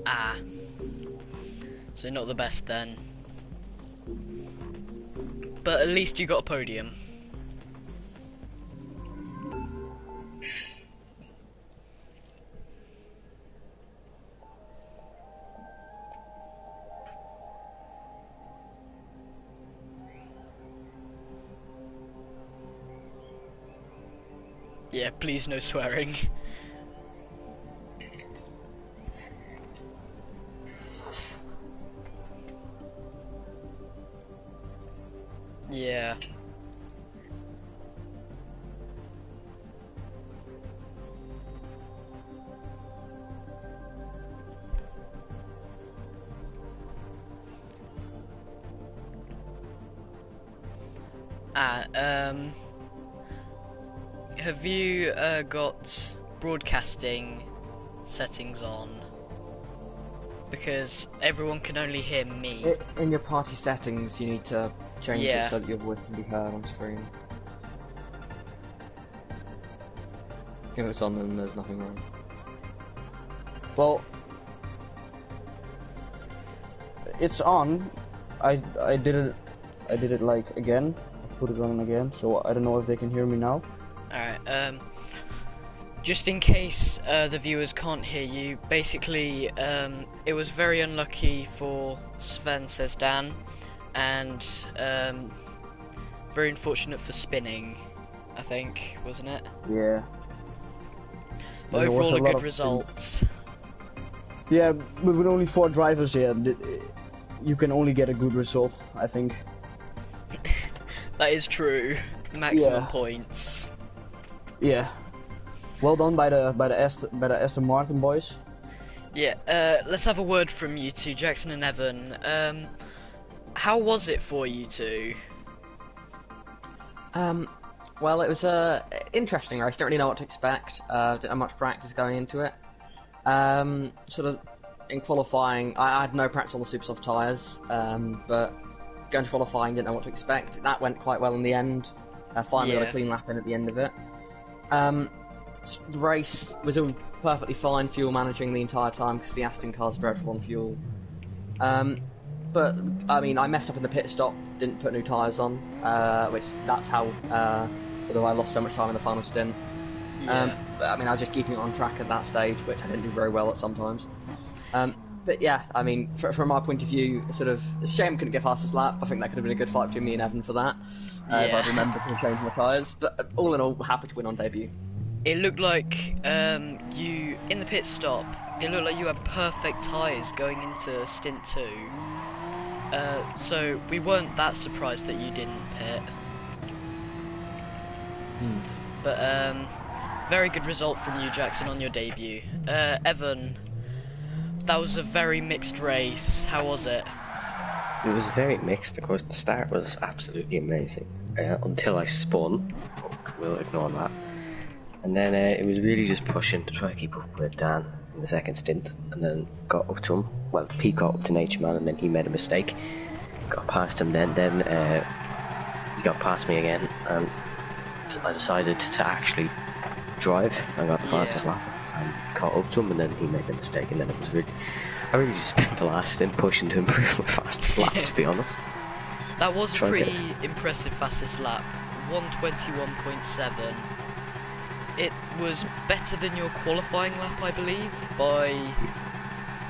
Ah. So not the best then. But at least you got a podium. Yeah, please no swearing. Yeah. Have you got broadcasting settings on? Because everyone can only hear me. In your party settings, you need to change Yeah. it so that your voice can be heard on stream. If it's on, then there's nothing wrong. Well, it's on. I did it like again. I put it on again, so I don't know if they can hear me now. Alright, just in case the viewers can't hear you, basically, it was very unlucky for Sven, says Dan, and very unfortunate for spinning, I think, wasn't it? Yeah. But There was overall, a a lot good of result. Yeah, but with only 4 drivers here, you can only get a good result, I think. That is true. Maximum Yeah. points. Yeah. Well done by the Aston Martin boys. Yeah, let's have a word from you two, Jackson and Evan. How was it for you two? Well, it was a interesting race. Didn't really know what to expect. Didn't have much practice going into it. Sort of in qualifying, I had no practice on the super soft tyres, but going to qualifying, didn't know what to expect. That went quite well in the end. Finally got a clean lap in at the end of it. The race was all perfectly fine, fuel managing the entire time because the Aston car's dreadful on fuel. But I mean, I messed up in the pit stop, didn't put new tyres on, which that's how sort of I lost so much time in the final stint. Yeah. But I mean, I was just keeping it on track at that stage, which I didn't do very well at sometimes. But yeah, I mean, from my point of view, sort of a shame couldn't get fastest lap. I think that could have been a good fight between me and Evan for that. If I'd remembered to change my tyres. But all in all, happy to win on debut. It looked like you in the pit stop. It looked like you had perfect tyres going into stint 2. So we weren't that surprised that you didn't pit. But very good result from you, Jackson, on your debut. Evan, that was a very mixed race. How was it? It was very mixed. Of course, the start was absolutely amazing until I spun. We'll ignore that. And then it was really just pushing to try to keep up with Dan in the second stint, and then got up to him. Well, Pete got up to Nature Man, and then he made a mistake. Got past him then he got past me again, and I decided to actually drive. I got the fastest lap and caught up to him, and then he made a mistake, and then it was I really just spent the last stint pushing to improve my fastest lap, to be honest. That was a pretty impressive fastest lap, 121.7. It was better than your qualifying lap, I believe, by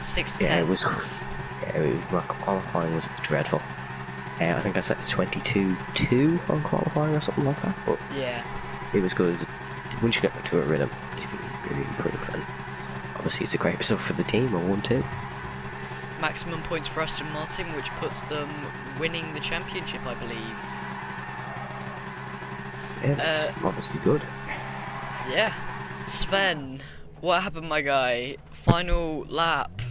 6 tenths. My qualifying was dreadful. I think I set 22.2 on qualifying or something like that, but yeah, it was good. Once you get back to a rhythm, you can really improve, and obviously it's a great result for the team, a 1-2. Maximum points for Aston Martin, which puts them winning the championship, I believe. Yeah, that's obviously good. Yeah. Sven, what happened, my guy? Final lap.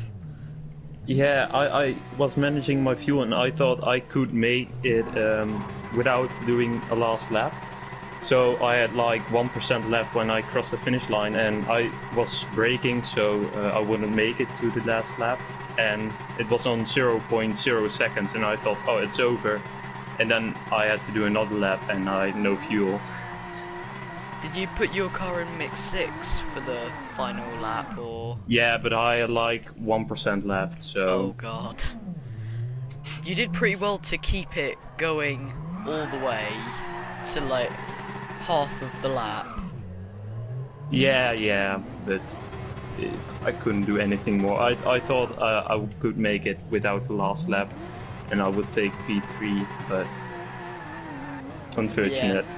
Yeah, I was managing my fuel and I thought I could make it without doing a last lap. So I had like 1% left when I crossed the finish line, and I was braking so I wouldn't make it to the last lap. And it was on 0.0 seconds, and I thought, oh, it's over. And then I had to do another lap and I had no fuel. Did you put your car in mix 6 for the final lap, or...? Yeah, but I had like 1% left, so... Oh god. You did pretty well to keep it going all the way to like half of the lap. Yeah, but I couldn't do anything more. I thought I could make it without the last lap and I would take P3, but unfortunate. Yeah.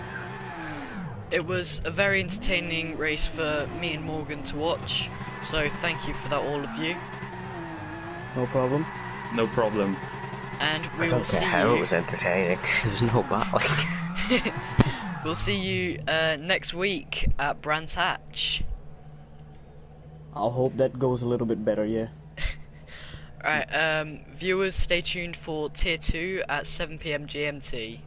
It was a very entertaining race for me and Morgan to watch, so thank you for that, all of you. No problem. No problem. And we I don't will see care how you. it was entertaining. There's no battling. We'll see you next week at Brands Hatch. I'll hope that goes a little bit better, yeah. Alright, viewers, stay tuned for Tier 2 at 7 PM GMT.